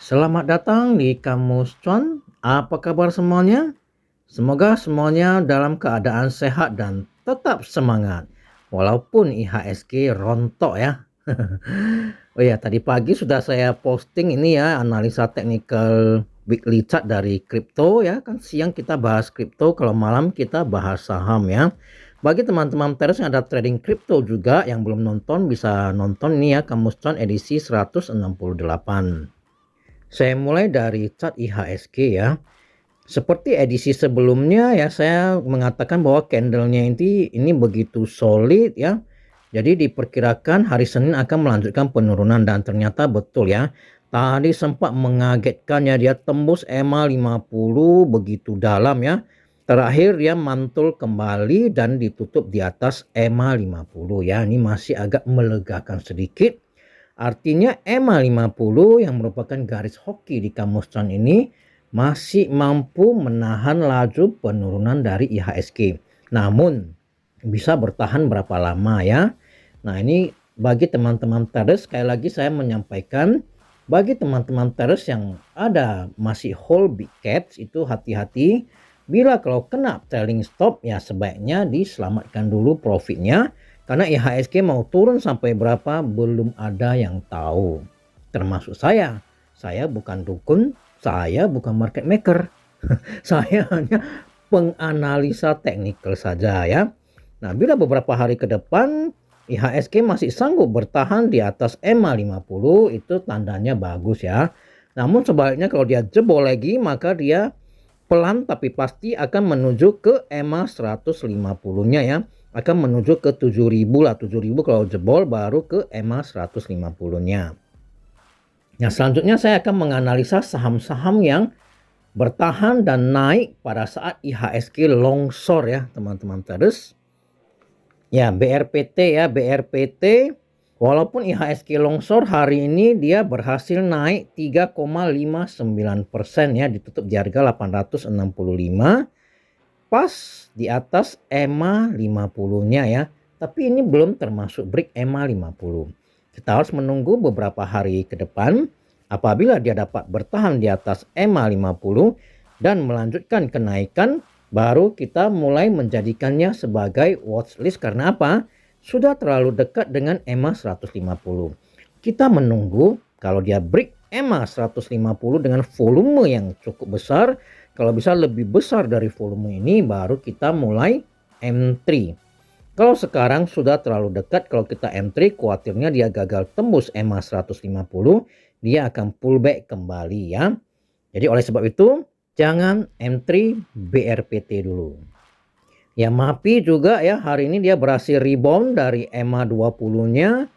Selamat datang di Kamus Cuan. Apa kabar semuanya? Semoga semuanya dalam keadaan sehat dan tetap semangat. Walaupun IHSG rontok ya. Oh ya, tadi pagi sudah saya posting ini ya, analisa teknikal weekly chart dari kripto ya. Kan siang kita bahas kripto, kalau malam kita bahas saham ya. Bagi teman-teman traders yang ada trading kripto juga yang belum nonton, bisa nonton ini ya, Kamus Cuan edisi 168. Saya mulai dari chart IHSG ya. Seperti edisi sebelumnya ya, saya mengatakan bahwa candlenya ini begitu solid ya. Jadi diperkirakan hari Senin akan melanjutkan penurunan dan ternyata betul ya. Tadi sempat mengagetkan ya, dia tembus EMA 50 begitu dalam ya. Terakhir dia mantul kembali dan ditutup di atas EMA 50 ya. Ini masih agak melegakan sedikit. Artinya EMA 50 yang merupakan garis hoki di Kamus Cuan ini masih mampu menahan laju penurunan dari IHSG. Namun bisa bertahan berapa lama ya. Nah, ini bagi teman-teman traders, sekali lagi saya menyampaikan, bagi teman-teman traders yang ada masih hold big caps itu hati-hati. Bila kalau kena trailing stop ya sebaiknya diselamatkan dulu profitnya. Karena IHSG mau turun sampai berapa belum ada yang tahu. Termasuk saya. Saya bukan dukun, saya bukan market maker. Saya hanya penganalisa teknikal saja ya. Nah, bila beberapa hari ke depan IHSG masih sanggup bertahan di atas EMA 50, itu tandanya bagus ya. Namun sebaliknya kalau dia jebol lagi, maka dia pelan tapi pasti akan menuju ke EMA 150-nya ya. Akan menuju ke 7000 lah, 7000 kalau jebol baru ke EMA 150-nya. Nah, selanjutnya saya akan menganalisa saham-saham yang bertahan dan naik pada saat IHSG longsor ya, teman-teman traders. Ya, BRPT ya, BRPT walaupun IHSG longsor hari ini dia berhasil naik 3,59% ya, ditutup di harga 865 pas di atas EMA 50-nya ya. Tapi ini belum termasuk break EMA 50. Kita harus menunggu beberapa hari ke depan. Apabila dia dapat bertahan di atas EMA 50 dan melanjutkan kenaikan, baru kita mulai menjadikannya sebagai watchlist. Karena apa? Sudah terlalu dekat dengan EMA 150. Kita menunggu kalau dia break EMA 150 dengan volume yang cukup besar. Kalau bisa lebih besar dari volume ini, baru kita mulai M3. Kalau sekarang sudah terlalu dekat, kalau kita M3 khawatirnya dia gagal tembus EMA 150, dia akan pullback kembali ya. Jadi oleh sebab itu jangan M3 BRPT dulu. Ya, MAPI juga ya, hari ini dia berhasil rebound dari EMA 20-nya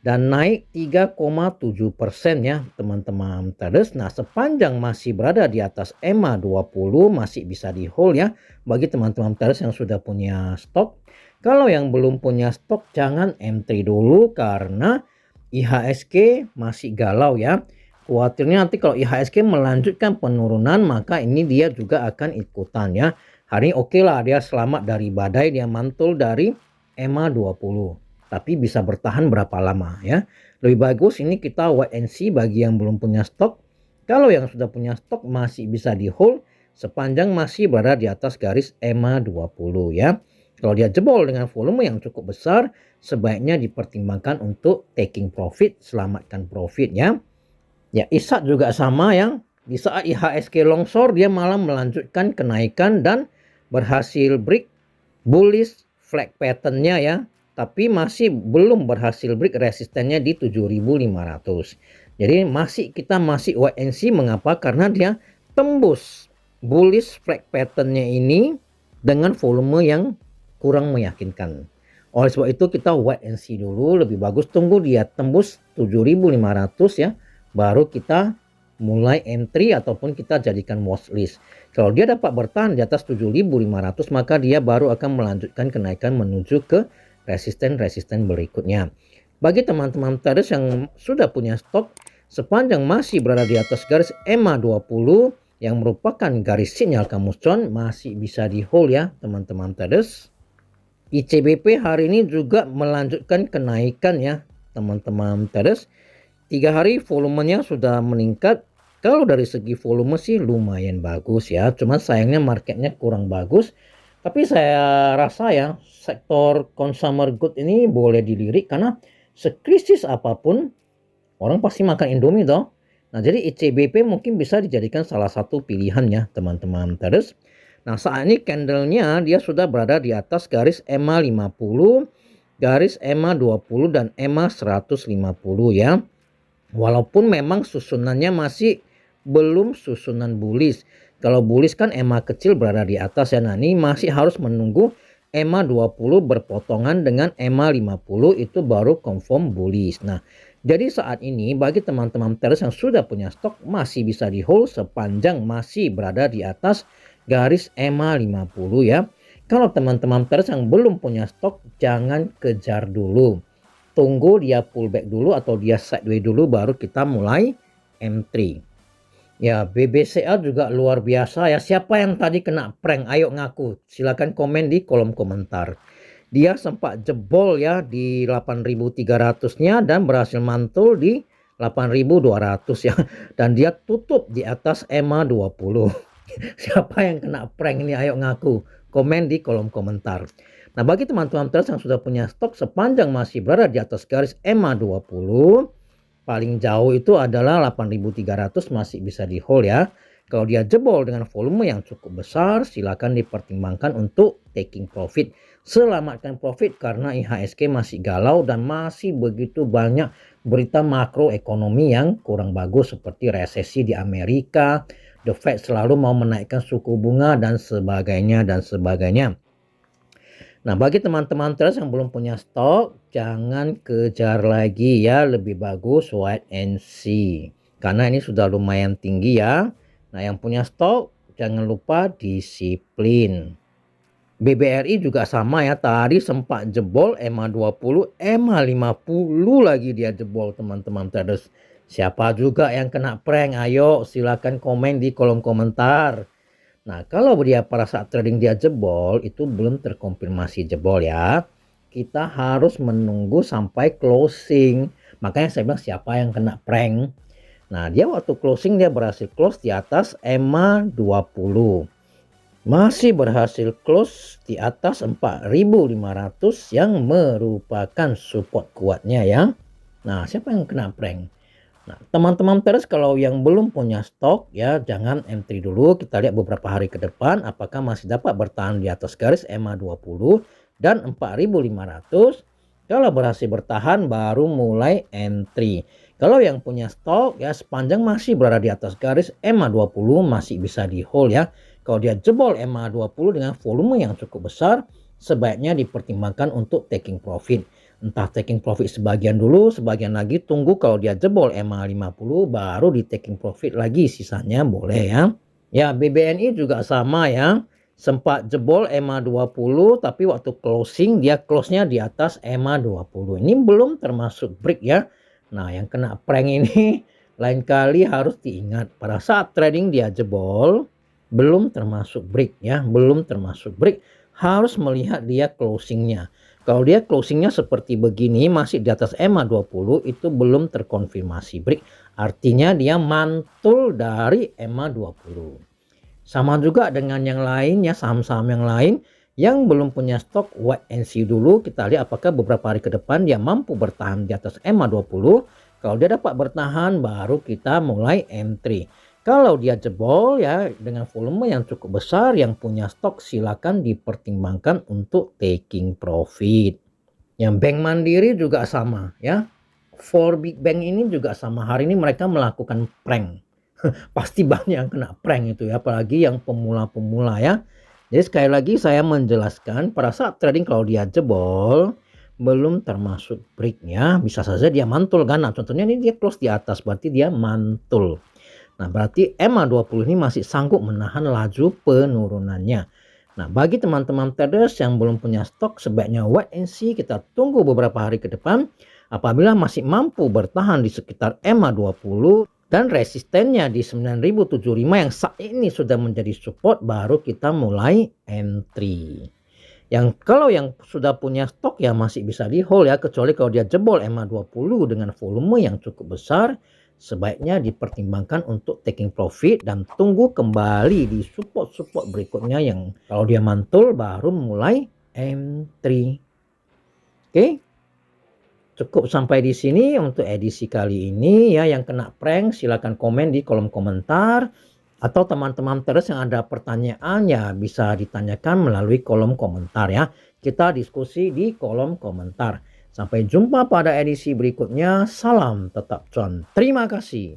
dan naik 3,7% ya teman-teman traders. Nah, sepanjang masih berada di atas EMA 20 masih bisa di hold ya bagi teman-teman traders yang sudah punya stok. Kalau yang belum punya stok jangan M3 dulu karena IHSG masih galau ya. Khawatirnya nanti kalau IHSG melanjutkan penurunan maka ini dia juga akan ikutan ya. Hari ini oke lah, dia selamat dari badai, dia mantul dari EMA 20. Tapi bisa bertahan berapa lama ya. Lebih bagus ini kita wait and see bagi yang belum punya stok. Kalau yang sudah punya stok masih bisa di hold sepanjang masih berada di atas garis EMA 20 ya. Kalau dia jebol dengan volume yang cukup besar, sebaiknya dipertimbangkan untuk taking profit, selamatkan profit ya. Ya, ISAT juga sama ya. Di saat IHSG longsor dia malah melanjutkan kenaikan dan berhasil break bullish flag patternnya ya. Tapi masih belum berhasil break resistennya di 7500. Jadi kita masih wait and see. Mengapa? Karena dia tembus bullish flag patternnya ini dengan volume yang kurang meyakinkan. Oleh sebab itu kita wait and see dulu. Lebih bagus tunggu dia tembus 7500 ya, baru kita mulai entry ataupun kita jadikan watchlist. Kalau dia dapat bertahan di atas 7500 maka dia baru akan melanjutkan kenaikan menuju ke resisten-resisten berikutnya. Bagi teman-teman traders yang sudah punya stok, sepanjang masih berada di atas garis EMA 20 yang merupakan garis sinyal Kamus Cuan masih bisa di hold ya teman-teman traders. ICBP hari ini juga melanjutkan kenaikan ya teman-teman traders. 3 hari volumenya sudah meningkat kalau dari segi volume sih lumayan bagus ya, cuman sayangnya marketnya kurang bagus. Tapi saya rasa ya sektor consumer good ini boleh dilirik karena sekrisis apapun orang pasti makan Indomie toh. Nah, jadi ICBP mungkin bisa dijadikan salah satu pilihan ya, teman-teman. Terus, nah saat ini candlenya dia sudah berada di atas garis EMA 50, garis EMA 20 dan EMA 150 ya. Walaupun memang susunannya masih belum susunan bullish. Kalau bullish kan EMA kecil berada di atas ya. Nah, ini masih harus menunggu EMA 20 berpotongan dengan EMA 50 itu baru confirm bullish. Nah, jadi saat ini bagi teman-teman traders yang sudah punya stok masih bisa di hold sepanjang masih berada di atas garis EMA 50 ya. Kalau teman-teman traders yang belum punya stok jangan kejar dulu. Tunggu dia pullback dulu atau dia sideways dulu baru kita mulai M3. Ya, BBCA juga luar biasa ya. Siapa yang tadi kena prank? Ayo ngaku. Silakan komen di kolom komentar. Dia sempat jebol ya di 8.300-nya dan berhasil mantul di 8.200 ya. Dan dia tutup di atas EMA 20. Siapa yang kena prank ini? Ayo ngaku. Komen di kolom komentar. Nah, bagi teman-teman traders yang sudah punya stok sepanjang masih berada di atas garis EMA 20, paling jauh itu adalah 8.300 masih bisa di hold ya. Kalau dia jebol dengan volume yang cukup besar, silakan dipertimbangkan untuk taking profit. Selamatkan profit karena IHSG masih galau dan masih begitu banyak berita makroekonomi yang kurang bagus seperti resesi di Amerika, The Fed selalu mau menaikkan suku bunga dan sebagainya dan sebagainya. Nah, bagi teman-teman traders yang belum punya stok, jangan kejar lagi ya, lebih bagus wait and see. Karena ini sudah lumayan tinggi ya. Nah, yang punya stok jangan lupa disiplin. BBRI juga sama ya, tadi sempat jebol EMA 20, EMA 50 lagi dia jebol teman-teman traders. Siapa juga yang kena prank? Ayo silakan komen di kolom komentar. Nah, kalau dia pada saat trading dia jebol, itu belum terkonfirmasi jebol ya. Kita harus menunggu sampai closing. Makanya saya bilang siapa yang kena prank. Nah, dia waktu closing dia berhasil close di atas EMA 20. Masih berhasil close di atas 4.500 yang merupakan support kuatnya ya. Nah, siapa yang kena prank? Nah, teman-teman traders kalau yang belum punya stok ya jangan M3 dulu. Kita lihat beberapa hari ke depan apakah masih dapat bertahan di atas garis EMA 20 dan 4.500. Kalau berhasil bertahan baru mulai M3. Kalau yang punya stok ya sepanjang masih berada di atas garis EMA 20 masih bisa di hold ya. Kalau dia jebol EMA 20 dengan volume yang cukup besar, sebaiknya dipertimbangkan untuk taking profit. Entah taking profit sebagian dulu, sebagian lagi tunggu kalau dia jebol EMA 50 baru di taking profit lagi, sisanya boleh ya. Ya, BBNI juga sama ya. Sempat jebol EMA 20 tapi waktu closing dia close-nya di atas EMA 20. Ini belum termasuk break ya. Nah, yang kena prank ini lain kali harus diingat pada saat trading dia jebol belum termasuk break ya, belum termasuk break, harus melihat dia closingnya. Kalau dia closingnya seperti begini masih di atas EMA 20 itu belum terkonfirmasi break, artinya dia mantul dari EMA 20. Sama juga dengan yang lain ya, saham-saham yang lain yang belum punya stok, wait and see dulu. Kita lihat apakah beberapa hari ke depan dia mampu bertahan di atas EMA 20. Kalau dia dapat bertahan baru kita mulai M3. Kalau dia jebol ya dengan volume yang cukup besar, yang punya stok silakan dipertimbangkan untuk taking profit. Yang Bank Mandiri juga sama ya. For Big Bank ini juga sama, hari ini mereka melakukan prank. Pasti banyak yang kena prank itu ya, apalagi yang pemula-pemula ya. Jadi sekali lagi saya menjelaskan pada saat trading kalau dia jebol belum termasuk breaknya, bisa saja dia mantul kan. Nah, contohnya ini dia close di atas berarti dia mantul. Nah, berarti EMA 20 ini masih sanggup menahan laju penurunannya. Nah, bagi teman-teman traders yang belum punya stok sebaiknya wait and see, kita tunggu beberapa hari ke depan. Apabila masih mampu bertahan di sekitar EMA 20 dan resistennya di 9.075 yang saat ini sudah menjadi support, baru kita mulai entry. Yang kalau yang sudah punya stok ya masih bisa di hold ya, kecuali kalau dia jebol EMA 20 dengan volume yang cukup besar, sebaiknya dipertimbangkan untuk taking profit dan tunggu kembali di support-support berikutnya yang kalau dia mantul baru mulai M3. Oke. Cukup sampai di sini untuk edisi kali ini ya. Yang kena prank silakan komen di kolom komentar, atau teman-teman terus yang ada pertanyaan ya bisa ditanyakan melalui kolom komentar ya. Kita diskusi di kolom komentar. Sampai jumpa pada edisi berikutnya. Salam tetap cuan. Terima kasih.